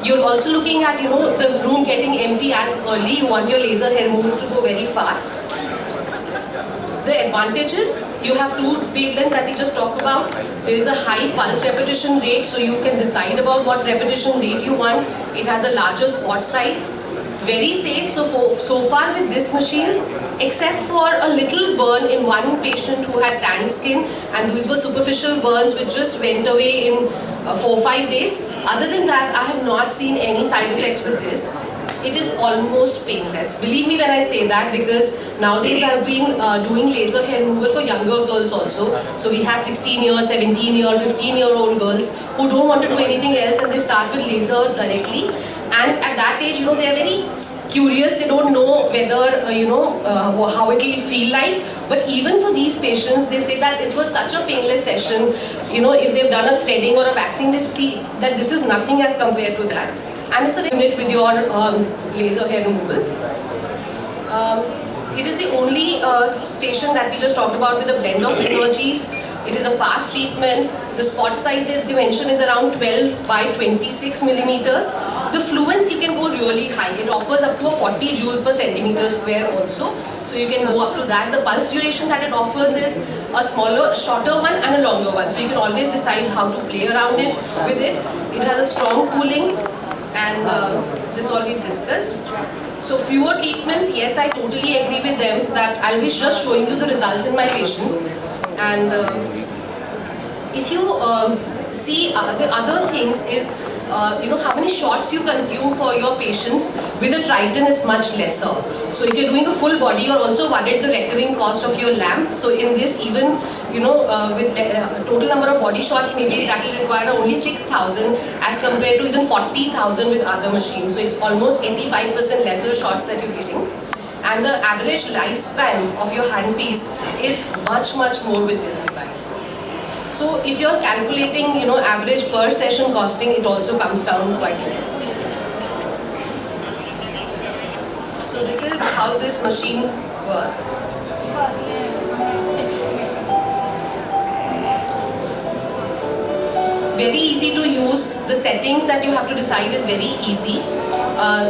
You're also looking at, the room getting empty as early. You want your laser hair removals to go very fast. The advantages, you have two wavelengths that we just talked about. There is a high pulse repetition rate, so you can decide about what repetition rate you want. It has a larger spot size. Very safe so far with this machine, except for a little burn in one patient who had tan skin, and these were superficial burns which just went away in 4-5 days. Other than that, I have not seen any side effects with this. It is almost painless. Believe me when I say that, because nowadays I've been doing laser hair removal for younger girls also. So we have 16-year, 17-year, 15-year-old girls who don't want to do anything else, and they start with laser directly. And at that age, they are very curious. They don't know whether, how it will feel like. But even for these patients, they say that it was such a painless session. If they've done a threading or a waxing, they see that this is nothing as compared to that. And it's a unit with your laser hair removal. It is the only station that we just talked about with a blend of technologies. It is a fast treatment. The spot size they mentioned is around 12 by 26 millimeters. The fluence you can go really high. It offers up to a 40 joules per centimeter square also. So you can go up to that. The pulse duration that it offers is a smaller, shorter one and a longer one. So you can always decide how to play around it with it. It has a strong cooling, and this all we've discussed. So fewer treatments, yes, I totally agree with them that I'll be just showing you the results in my patients. And if you see the other things is, how many shots you consume for your patients. With a Triton is much lesser. So if you're doing a full body, you're also worried the recurring cost of your lamp. So in this, even, with a total number of body shots, maybe that will require only 6,000 as compared to even 40,000 with other machines. So it's almost 85% lesser shots that you're getting. And the average lifespan of your handpiece is much, much more with this device. So if you're calculating, average per session costing, it also comes down quite less. So this is how this machine works. Very easy to use. The settings that you have to decide is very easy.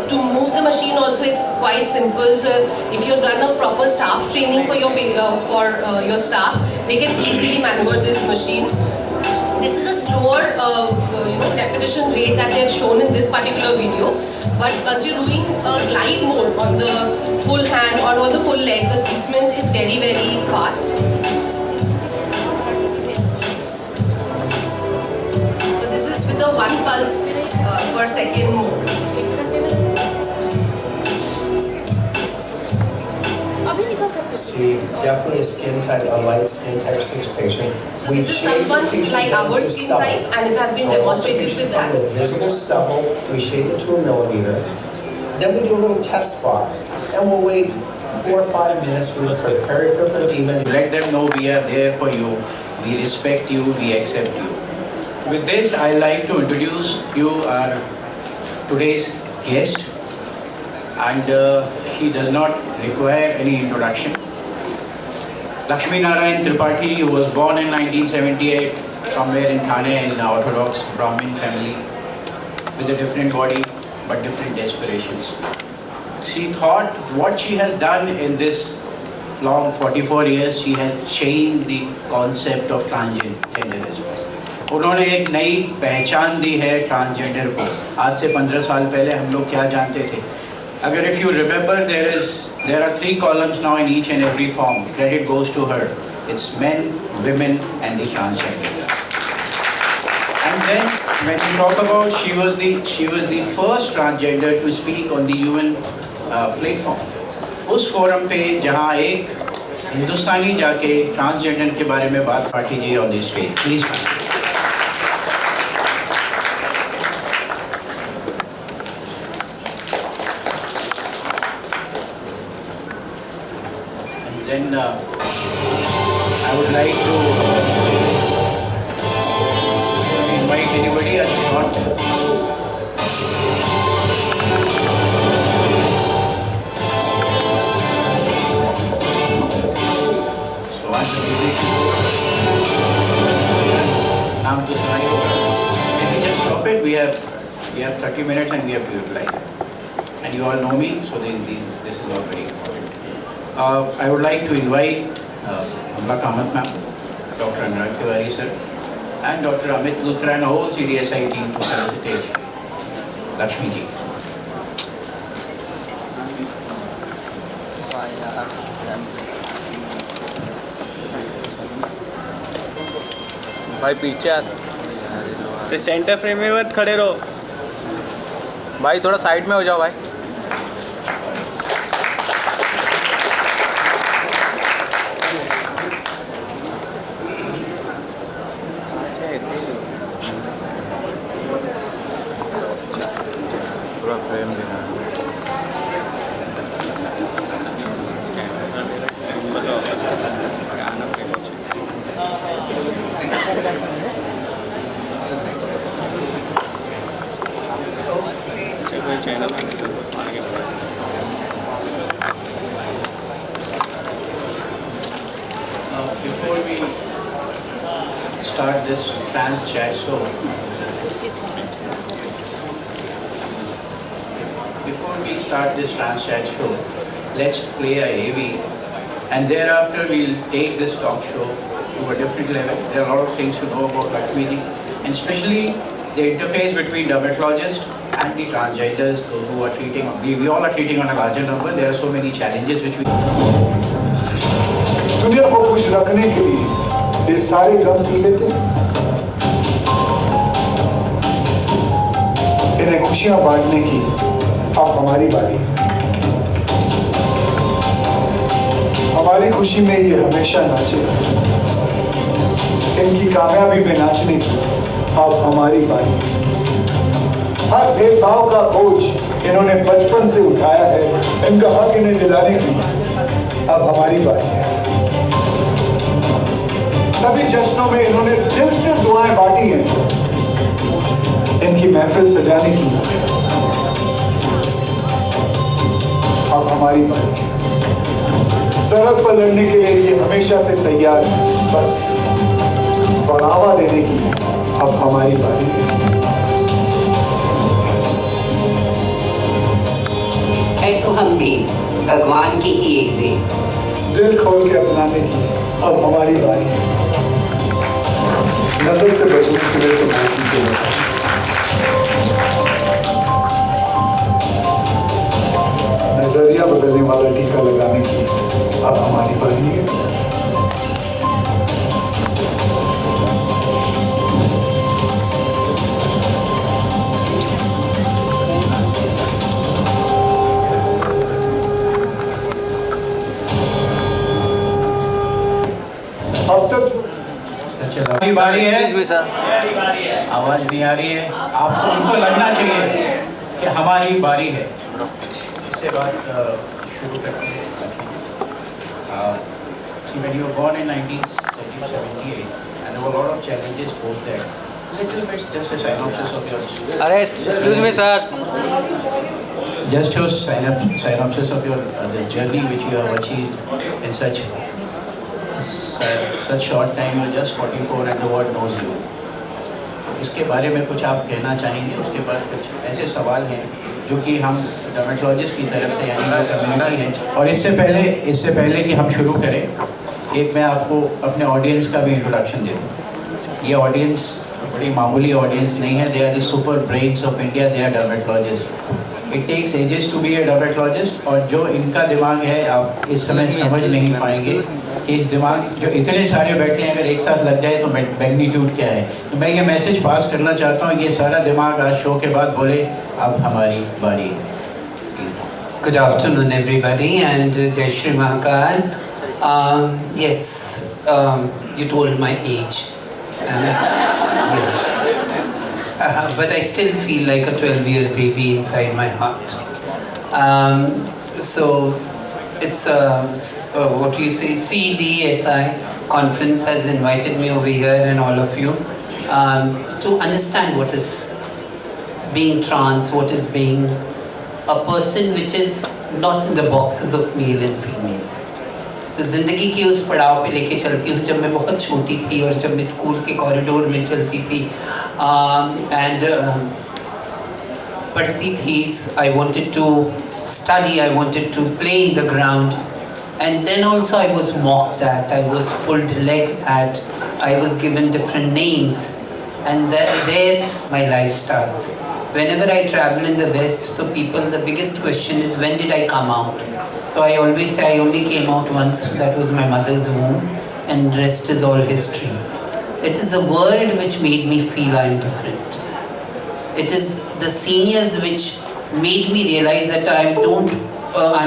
To move the machine also, it's quite simple. So if you've done a proper staff training for your staff, they can easily maneuver this machine. This is a slower repetition rate that they've shown in this particular video. But once you're doing a glide mode on the full hand or on the full leg, the treatment is very, very fast. So this is with the 1 pulse per second mode. See, definitely a skin type, a light skin type 6 patient. So this is someone like our skin type, and it has been demonstrated with that. Visible stubble, we shave it to 1 millimeter. Then we do a little test spot, and we'll wait 4 or 5 minutes. We look for peripheral edema. Let them know we are there for you. We respect you. We accept you. With this, I like to introduce you our today's guest, and he does not require any introduction. Laxmi Narayan Tripathi, who was born in 1978 somewhere in Thane in an Orthodox Brahmin family with a different body but different aspirations. She thought what she has done in this long 44 years, she has changed the concept of transgenderism. उन्होंने एक नई पहचान दी है transgender को. आज से 15 साल पहले हम लोग क्या जानते थे? अगर if you remember, there are 3 columns now in each and every form. Credit goes to her. It's men, women, and the transgender. And then when you talk about she was the first transgender to speak on the UN platform. उस forum पे जहाँ एक हिंदुस्तानी जाके transgender के बारे में बात party जी on the stage. Please. Then I would like to invite anybody or not. So I'm now to Can we just stop it? We have We have 30 minutes and we have to utilize it. And you all know me, so this is all very important. I would like to invite Amla Kamath ma'am, Dr. Narayan sir, and Dr. Amit Luthra and the whole CDSI team to felicitate Laxmi ji. भाई पीछे आ, centre frame में मत खड़े रहो भाई थोड़ा side में हो जाओ भाई। पूरा फ्रेम देना है। Before we start this Transchat show, let's play a AV, and thereafter we'll take this talk show to a different level. There are a lot of things to know about Laxmi ji, and especially the interface between dermatologists and the transgenders, those who are treating. We all are treating on a larger number. There are so many challenges which we. दुनिया को खुश रखने के लिए ये सारे गम P लेते हैं, इन्हें खुशियां बांटने की अब हमारी बारी है। हमारी खुशी में ये हमेशा नाचे, इनकी कामयाबी में नाचने की अब हमारी बारी है। हर भेदभाव का बोझ इन्होंने बचपन से उठाया है, इनका हक इन्हें दिलाने की अब हमारी बारी है। सभी जश्नों में इन्होंने दिल से दुआएं बांटी हैं, इनकी महफिल सजाने की अब हमारी बारी है। सरहद पर लड़ने के लिए ये हमेशा से तैयार है, बस बढ़ावा देने की अब हमारी बारी है। तो हम भी भगवान की ही एक दे, दिल खोल के अपनाने की अब हमारी बारी है। नजर से बचने के लिए तो बहुत ही नजरिया बदलने वाला टीका लगाने की अब हमारी बारी है। अब तक हमारी बारी है। आवाज नहीं आ रही है, आपको उनको लगना चाहिए कि हमारी बारी है। इससे बात शुरू करते हैं। When you were born in 1978, and there were a lot of challenges both there. Little bit, just a synopsis of your. अरे excuse me sir. Just your synopsis of your the journey which you have achieved in such short time. You're just 44 and the world knows you. इसके बारे में कुछ आप कहना चाहेंगे? उसके बाद कुछ ऐसे सवाल हैं जो कि हम डर्मेटोलॉजिस्ट की तरफ से यानी जो कम्युनिटी है। और इससे पहले कि हम शुरू करें, एक मैं आपको अपने ऑडियंस का भी इंट्रोडक्शन दे दूँ। ये ऑडियंस बड़ी मामूली ऑडियंस नहीं है। They are the super brains of India, they are dermatologist. It takes ages to be a dermatologist, और जो इनका दिमाग है आप इस समय समझ नहीं पाएंगे कि इस दिमाग जो इतने सारे बैठे हैं अगर एक साथ लग जाए तो मैग्नीट्यूड क्या है। तो मैं ये मैसेज पास करना चाहता हूँ, ये सारा दिमाग आज शो के बाद बोले अब हमारी बारी है। Good afternoon everybody and Jai Shri Mahakal. Yes, you told my age. Yes. But I still feel like a 12-year baby inside my heart. So it's what you say, CDSI conference has invited me over here and all of you to understand what is being trans, what is being a person which is not in the boxes of male and female. तो ज़िंदगी की उस पड़ाव पे लेके चलती हूँ जब मैं बहुत छोटी थी और जब मैं स्कूल के कॉरिडोर में चलती थी, and padti this, I wanted to study, I wanted to play in the ground. And then also I was mocked at, I was pulled leg at, I was given different names. And there my life starts. Whenever I travel in the West, so people, the biggest question is, when did I come out? So I always say I only came out once, that was my mother's womb, and rest is all history. It is the world which made me feel I am different. It is the seniors which made me realize that I'm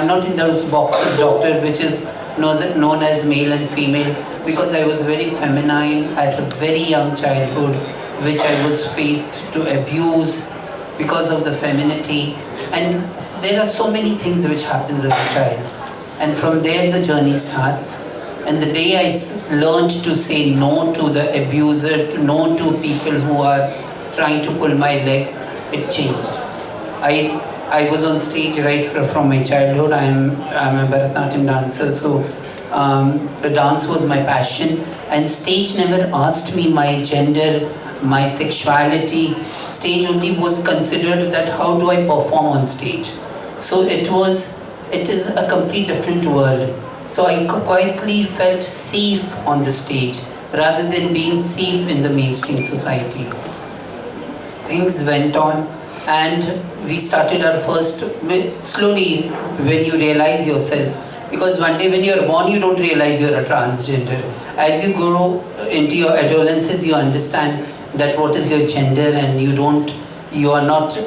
not in those boxes, doctor, which is known as male and female, because I was very feminine at a very young childhood, which I was faced to abuse because of the femininity. And there are so many things which happens as a child. And from there the journey starts. And the day I learned to say no to the abuser, to no to people who are trying to pull my leg, it changed. I was on stage right from my childhood. I'm a Bharatanatyam dancer, so the dance was my passion. And stage never asked me my gender, my sexuality. Stage only was considered that how do I perform on stage. So it is a complete different world. So I quietly felt safe on the stage rather than being safe in the mainstream society. Things went on and we started our first, slowly when you realize yourself, because one day when you're born you don't realize you're a transgender. As you grow into your adolescence you understand that what is your gender, and you are not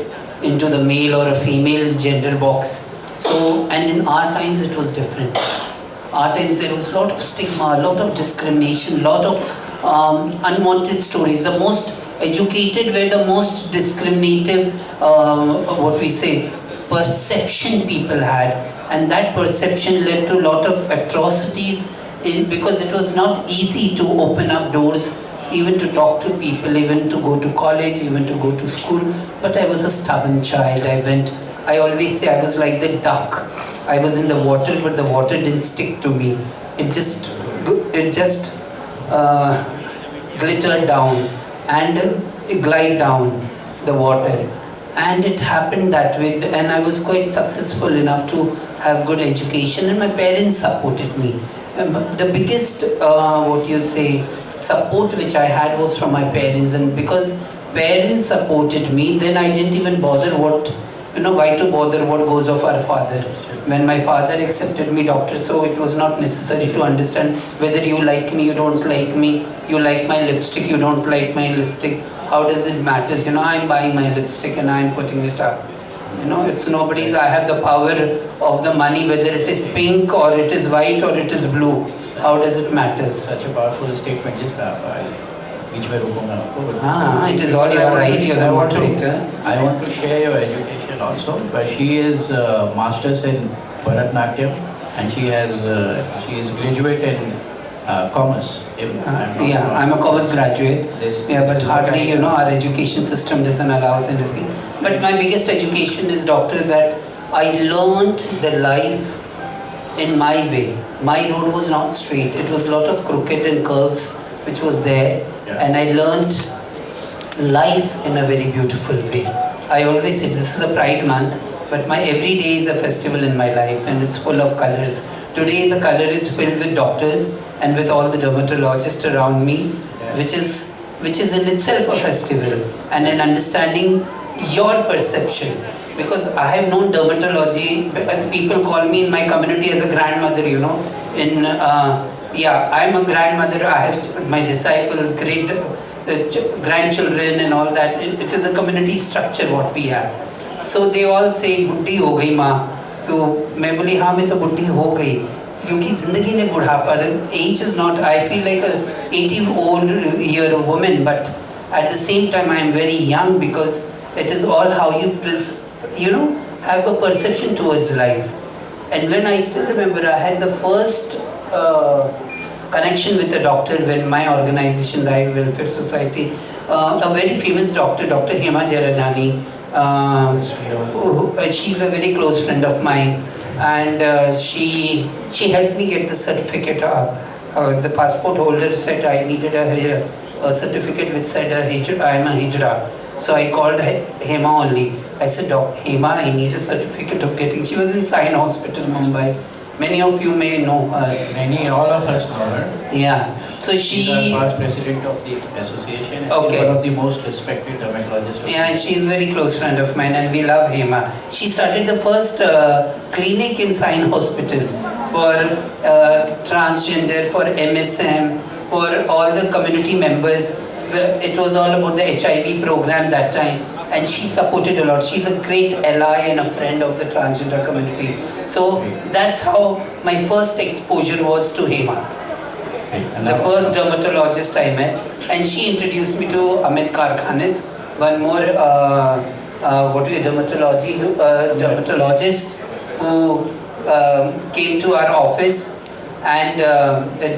into the male or a female gender box. So, and in our times it was different. Our times there was a lot of stigma, a lot of discrimination, a lot of unwanted stories. The most educated were the most discriminative, perception people had. And that perception led to a lot of atrocities because it was not easy to open up doors, even to talk to people, even to go to college, even to go to school. But I was a stubborn child. I always say I was like the duck. I was in the water, but the water didn't stick to me. It just glittered down and glide down the water. And it happened that way. And I was quite successful enough to have good education, and my parents supported me. The biggest, support which I had was from my parents. And because parents supported me, then I didn't even bother why to bother what goes of our father. When my father accepted me doctor, so it was not necessary to understand whether you like me, you don't like me, you like my lipstick, you don't like my lipstick. How does it matter? I'm buying my lipstick and I'm putting it up. It's nobody's. I have the power of the money, whether it is pink or it is white or it is blue. How does it matter? Such a powerful statement, just which way it is all your right. You're the moderator. I want to share your education also, but she is masters in Bharatanatyam, and she is graduate in commerce. I'm a commerce graduate. But hardly, our education system doesn't allow us anything. But my biggest education is, doctor, that I learned the life in my way. My road was not straight. It was a lot of crooked and curves which was there. Yeah. And I learned life in a very beautiful way. I always say this is a Pride month, but my every day is a festival in my life, and it's full of colors. Today the color is filled with doctors and with all the dermatologists around me, which is in itself a festival, and an understanding your perception. Because I have known dermatology, and people call me in my community as a grandmother, I'm a grandmother. I have my disciples, great grandchildren and all that. It is a community structure what we have. So they all say, "Buddhi ho gayi ma." So मैं बोली हाँ मैं तो बुढ़ी हो गई, क्योंकि जिंदगी में बुढ़ापा, age is not, I feel like a 80-year woman, but at the same time I am very young, because it is all how you have a perception towards life. And when I still remember, I had the first connection with a doctor when my organization, the Eye Welfare Society, a very famous doctor, Dr. Hema Jairajani, she's a very close friend of mine, and she helped me get the certificate. The passport holder said I needed a certificate which said I am a Hijra. So I called Hema only. I said, Doc, Hema, I need a certificate of getting. She was in Sign Hospital, Mumbai. Many of you may know her. All of us know her. Yeah. So She's she... the past president of the association and Okay. one of the most respected dermatologists. Yeah, she's a very close friend of mine and we love Hema. She started the first clinic in Sign Hospital for transgender, for MSM, for all the community members. It was all about the HIV program that time and she supported a lot. She's a great ally and a friend of the transgender community. So that's how my first exposure was to Hema. The first dermatologist I met, and she introduced me to Amit Karkhanis, one more dermatologist who came to our office and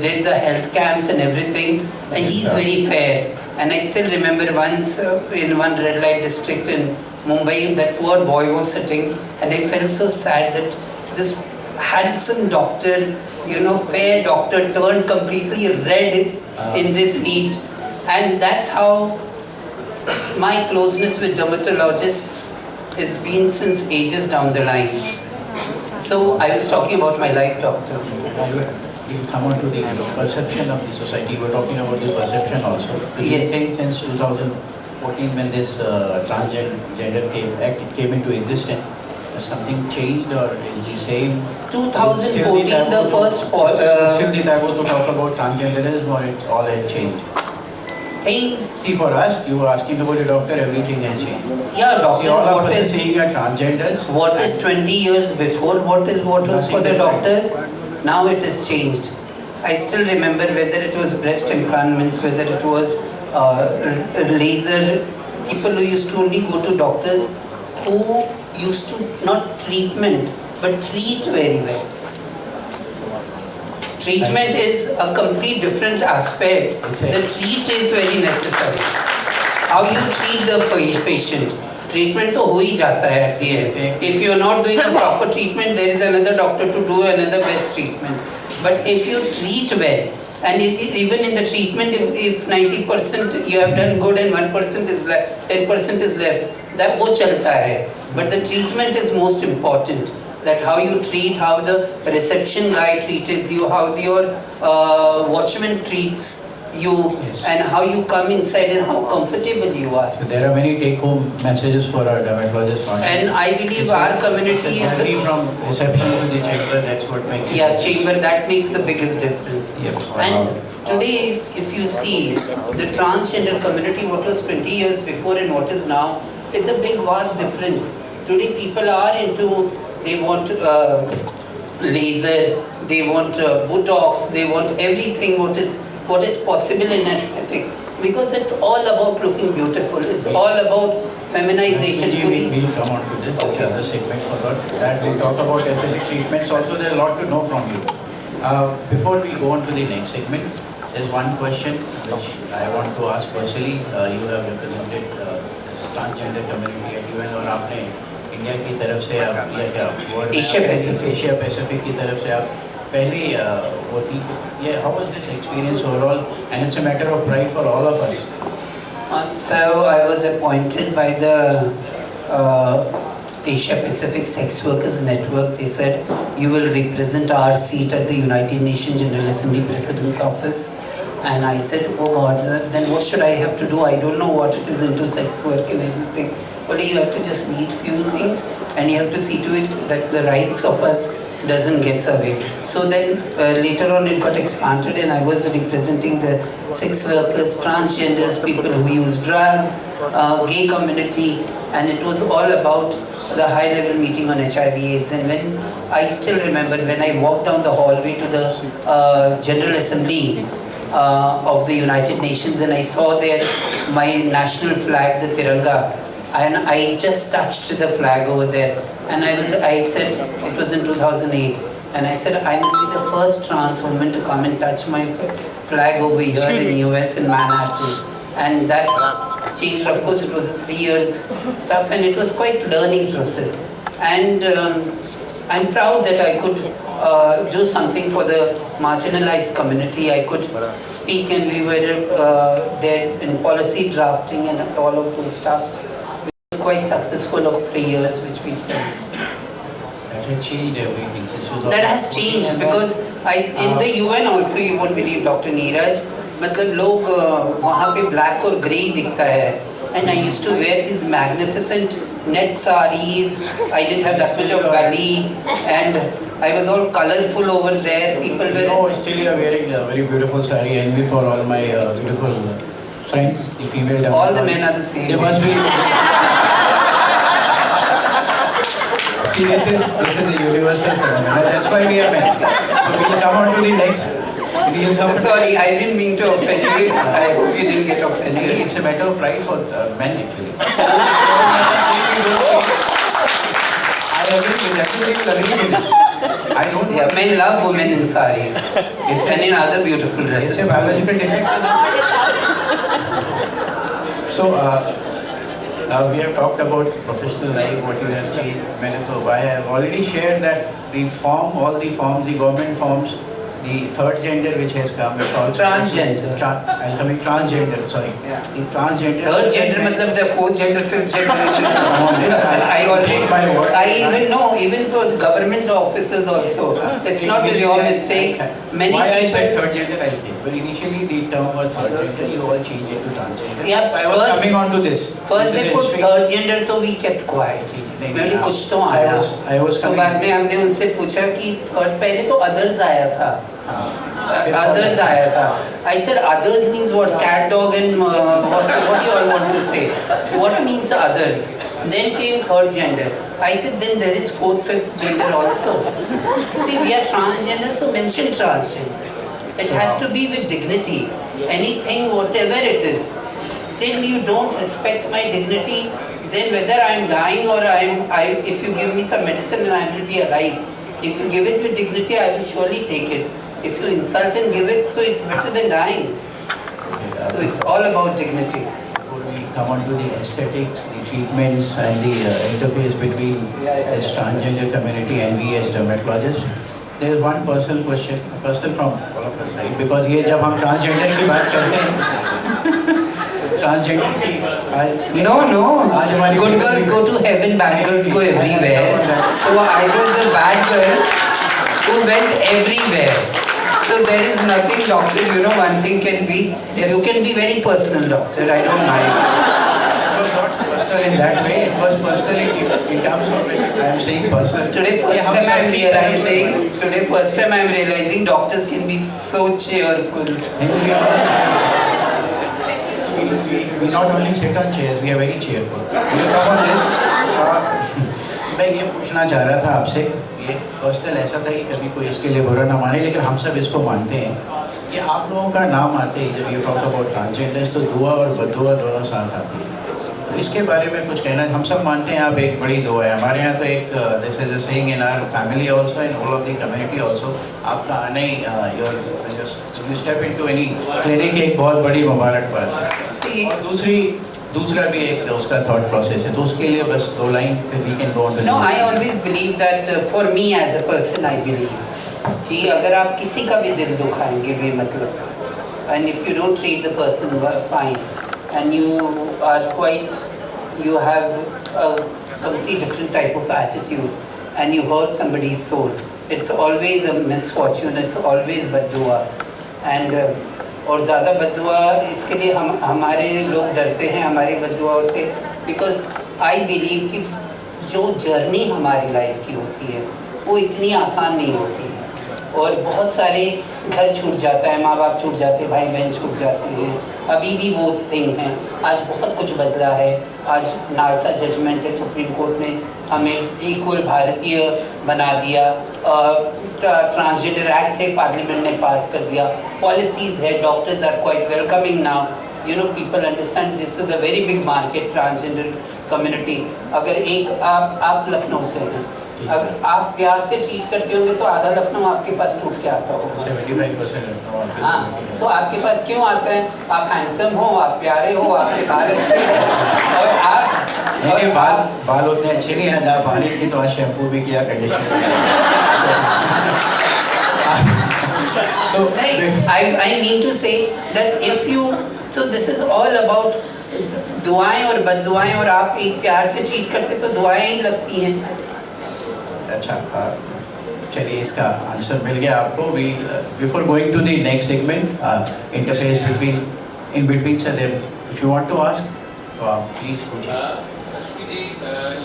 did the health camps and everything. And he's very fair. And I still remember once in one red light district in Mumbai, that poor boy was sitting, and I felt so sad that this handsome doctor, fair doctor, turned completely red in this heat. And that's how my closeness with dermatologists has been since ages down the line. So I was talking about my life doctor. We'll come on to the perception of the society. We're talking about the perception also. Yes. Since 2014 when this transgender act came into existence, has something changed or is the same? 2014, the first... still the taboo to talk about transgenderism or it all has changed? Things... See, for us, you were asking about a doctor, everything has changed. Yeah, doctors, See, all of us are saying are transgenders. What is 20 years before, what was for the doctors? Now it has changed. I still remember whether it was breast implantments, whether it was laser, people who used to only go to doctors who used to not treatment, but treat very well. Treatment is a complete different aspect. The treat is very necessary. How you treat the patient. Treatment to ho hi jata hai at the end. If you are not doing a proper treatment, there is another doctor to do another best treatment. But if you treat well, and even in the treatment, if 90% you have done good and 1% is left, 10% is left, that wo chalta hai. But the treatment is most important. That how you treat, how the reception guy treats you, how your watchman treats you, yes. And how you come inside and how comfortable you are. So there are many take-home messages for our dermatologists. And I believe our community is... Only from reception to the chamber, that's what makes Yeah, chamber, that makes the biggest difference. Yes. And today, if you see the transgender community, what was 20 years before and what is now, it's a big vast difference. Today people are into, they want laser, they want Botox, they want everything what is possible in aesthetic. Because it's all about looking beautiful, it's all about feminization. We'll come on to this, that's the other segment for that. We'll talk about aesthetic treatments also, there's a lot to know from you. Before we go on to the next segment, there's one question which I want to ask personally. You have represented this transgender community at UN और आपने India की तरफ से आप या क्या Asia Pacific की तरफ से आप पहली वो थी ये how was this experience overall and it's a matter of pride for all of us. So I was appointed by the Asia Pacific Sex Workers Network. They said you will represent our seat at the United Nations General Assembly President's Office. And I said, oh God, then what should I have to do? I don't know what it is into sex work and everything. Only you have to just meet few things and you have to see to it that the rights of us doesn't get away. So then later on it got expanded and I was representing the sex workers, transgenders, people who use drugs, gay community, and it was all about the high level meeting on HIV/AIDS. And when I still remember when I walked down the hallway to the General Assembly of the United Nations and I saw there my national flag, the Tiranga, and I just touched the flag over there. And I said, it was in 2008, and I said, I must be the first trans woman to come and touch my flag over here in US in Manhattan. And that changed, of course, it was a 3 years stuff and it was quite learning process. And I'm proud that I could do something for the marginalized community. I could speak and we were there in policy drafting and all of those stuff. quite successful of 3 years which we spent. That has changed everything. That has changed because in the UN also you won't believe Dr. Neeraj, मतलब लोग वहाँ पे black और grey दिखता है, and I used to wear these magnificent net sarees. I didn't have that much of belly, and I was all colorful over there. People were. No, still you are wearing a very beautiful saree. Envy for all my beautiful friends, the female. All the men are the same. They must be. See, this is the universal phenomenon. That's why we are men. So we will come on to the next. Sorry, I didn't mean to offend you. I hope you didn't get offended. It's a matter of pride for men actually. I agree with this. I don't. Yeah, men love women in saris. And in other beautiful dresses. It's a biological defect. So, we have talked about professional life, what you have changed. I have already shared that the form, all the forms, the government forms, the third gender which has come. Transgender. I'm coming transgender, sorry. Yeah. The transgender. Third gender, matlab the fourth gender, fifth gender. I even know, even for government officers also, it's not your mistake. Many Why people. I said third gender, I'll change. But initially the term was third gender, you all changed it to transgender. Yeah, I was coming on to this. First they put third gender, तो we kept quiet. मैंने कुछ तो आया. तो बाद में हमने उनसे पूछा कि थर्ड पहले तो others आया था. Others आया था. I said others means what? Cat, dog and what do you all want to say? What means others? Then came third gender. I said then there is fourth, fifth gender also. See, we are transgender, so mention transgender. It has to be with dignity. Anything, whatever it is. Till you don't respect my dignity, then whether I am dying or if you give me some medicine and I will be alive. If you give it with dignity, I will surely take it. If you insult and give it, so it's better than dying. So it's all about dignity. Before we come on to the aesthetics, the treatments and the interface between this transgender community and we as dermatologists, there is one personal question, personal from all of us, right? Because ये जब हम transgender की बात करते हैं, transgender की No. Good girls go to heaven, bad girls go everywhere. So I was the bad girl who went everywhere. So there is nothing, doctor, you know, one thing can be, you can be very personal, doctor, I don't mind. It was not personal in that way, it was personal in terms of, I am saying personal. Today first time I'm realizing doctors can be so cheerful. We not only sit on chairs, we are very cheerful. We will come on this. मैं ये पूछना चाह रहा था आपसे, ये personal ऐसा था कि कभी कोई इसके लिए बुरा ना माने, लेकिन हम सब इसको मानते हैं कि आप लोगों का नाम आते ही जब ये टॉक अबाउट ट्रांसजेंडर्स तो दुआ और बददुआ दोनों साथ आती है. तो इसके बारे में कुछ कहना, हम सब मानते हैं आप एक बड़ी दुआ है. हमारे यहाँ तो एक this is a saying in our family also in all of the community also, आपका आना ही you step into any clinic एक बहुत बड़ी मुबारकबाद है. और दूसरा भी एक उसका थॉट प्रोसेस है, तो उसके लिए बस 2 लाइन फिर we can go on. No, I always believe that for me as a person I believe कि अगर आप किसी का भी दिल दुखाएंगे बेमतलब का, and if you don't treat the person fine and you are quite, you have a completely different type of attitude and you hurt somebody's soul, it's always a misfortune, it's always बद्दुआ. And और ज़्यादा बद्दुआ इसके लिए हमारे लोग डरते हैं हमारी बद्दुआओं से, बिकॉज आई बिलीव कि जो जर्नी हमारी लाइफ की होती है वो इतनी आसान नहीं होती है, और बहुत सारे घर छूट जाता है, माँ बाप छूट जाते हैं, भाई बहन छूट जाते हैं, अभी भी वो थिंग है. आज बहुत कुछ बदला है. आज नालसा जजमेंट है, सुप्रीम कोर्ट ने हमें इक्वल भारतीय बना दिया. ट्रांसजेंडर एक्ट है, पार्लियामेंट ने पास कर दिया. पॉलिसीज़ है, doctors are quite welcoming now. You know, people understand this is a very big market, transgender community. अगर एक आप लखनऊ से हैं, अगर आप प्यार से ट्रीट करते होंगे तो आधा लखनऊ आपके पास टूट के आता होगा. 75% लखनऊ. हाँ, तो आपके पास क्यों आता है? आप हैंडसम हो, आप प्यारे हो, आपके बाल अच्छे हैं, और आप लेकिन बाल उतने अच्छे नहीं हैं. आप आने थी तो आज शैम्पू भी किया, condition I mean to say that if you, so this is all about दुआएं और बददुआएं, और आप एक प्यार से ट्रीट करते तो दुआएं ही लगती हैं। अच्छा, चलिए इसका आंसर मिल गया आपको। We before going to the next segment, interface in between sir, if you want to ask तो आप प्लीज पूछिए। Laxmi ji,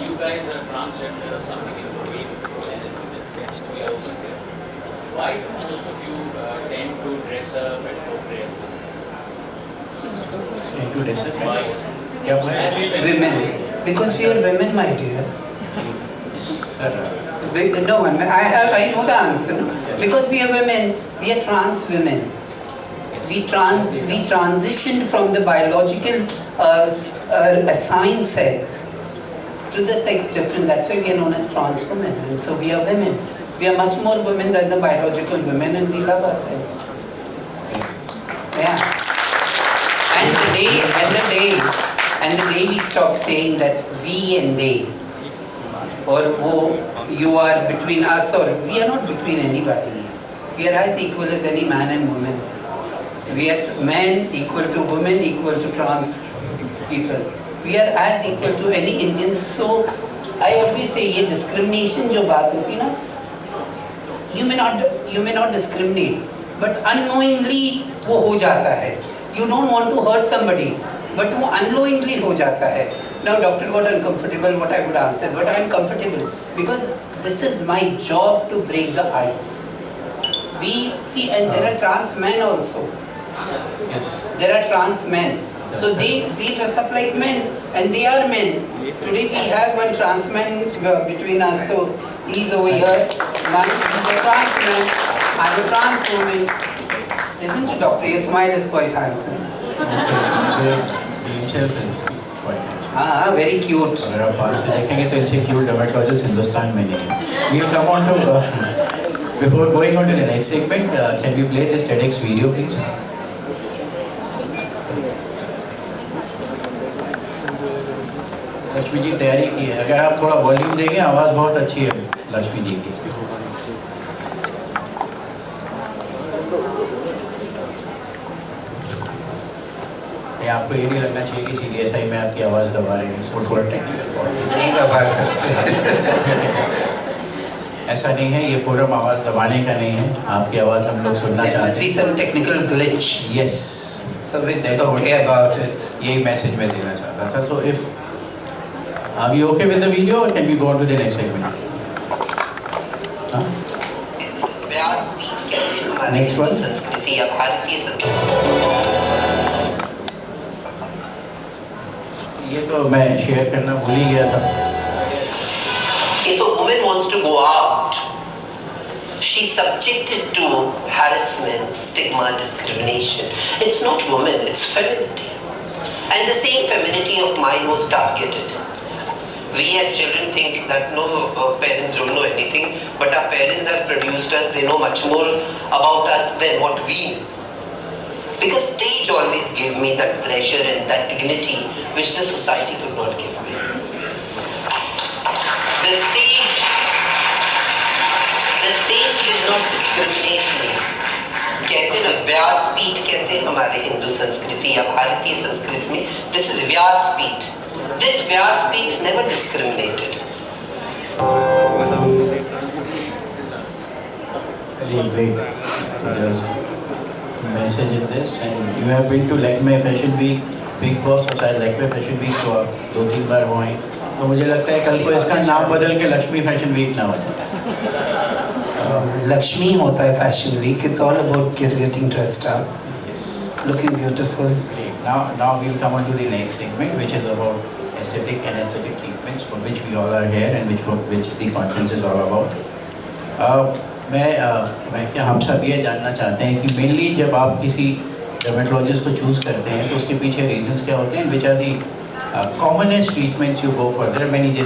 you guys are transgender or something in between, men and women tends to be out there. Why do most of you tend to dress up and portray as women? Thank you, Desert. Why? Yeah, Women, because we are women, my dear. sir, No one. I know the answer. No? Because we are women, we are trans women. We transitioned from the biological assigned sex to the sex different. That's why we are known as trans women. And so we are women. We are much more women than the biological women, and we love ourselves. Yeah. And the day we stop saying that we and they, or you are between us, or we are not between anybody. We are as equal as any man and woman. We are men equal to women, equal to trans people. We are as equal to any Indians. So I always say, ये discrimination जो बात होती ना, you may not discriminate, but unknowingly वो हो जाता है. You don't want to hurt somebody, but वो unknowingly हो जाता है. Now doctor got uncomfortable what I would answer, but I am comfortable because this is my job to break the ice. We see, and there are trans men also. yes. There are trans men. So they dress up like men, and they are men. Today we have one trans man between us, so he's over here. He's a trans man, I'm a trans woman. Isn't it, doctor? Your smile is quite handsome. himself is quite handsome. Very cute. अगर आप पास से देखेंगे तो इनसे cute dermatologist Hindustan में नहीं है। We'll come on to before going on to the next segment, can we play this TEDx video, please? Lakshmi ji तैयारी की है, अगर आप थोड़ा वॉल्यूम देंगे, आवाज़ बहुत अच्छी है लक्ष्मी जी की। आपको ये नहीं लगना चाहिए कि सीरियस में आपकी आवाज़ दबा रहे हैं, वो थोड़ा टेक्निकल नहीं दबा सकते। ऐसा नहीं है, ये फोरम आवाज़ दबाने का नहीं है, आपकी आवाज़ हम लोग सुनना चाहते हैं। Be some technical glitch. Yes. So it's okay about it. यही मैसेज मैं देना चाहता था। So if are we okay with the video or can we go on to the next segment? Next one. संस्कृति या भारतीय संस्कृति। ये तो मैं शेयर करना भूल ही गया था। If a woman wants to go out, she's subjected to harassment, stigma, discrimination. It's not woman, it's femininity. And the same femininity of mine was targeted. We as children think that no, parents don't know anything, but our parents have produced us, they know much more about us than what we know. Because stage always gave me that pleasure and that dignity which the society could not give me. The stage did not discriminate me. कहते हैं व्यासपीठ कहते हैं हमारे हिंदू संस्कृति या भारतीय संस्कृति में, this is व्यासपीठ. This व्यासपीठ never discriminated. Really great. So there's a message in this, and you have been to Laxmi Fashion Week, Big Boss और शायद Laxmi Fashion Week तो आप 2-3 बार हो आए, तो मुझे लगता है कल को इसका नाम बदल के लक्ष्मी फैशन वीक ना हो जाए। Laxmi होता है Fashion Week. It's all about getting dressed up, Yes. looking beautiful. Great. Now we'll come on to the next segment, which is about aesthetic and aesthetic treatments, for which we all are here and which the conference is all about. मैं क्या हम सब ये जानना चाहते हैं कि mainly जब आप किसी डर्मेटोलॉजिस्ट को चूज़ करते हैं तो उसके पीछे रीजंस क्या होते हैं, which are the commonest treatments you go for? There are many, जैसे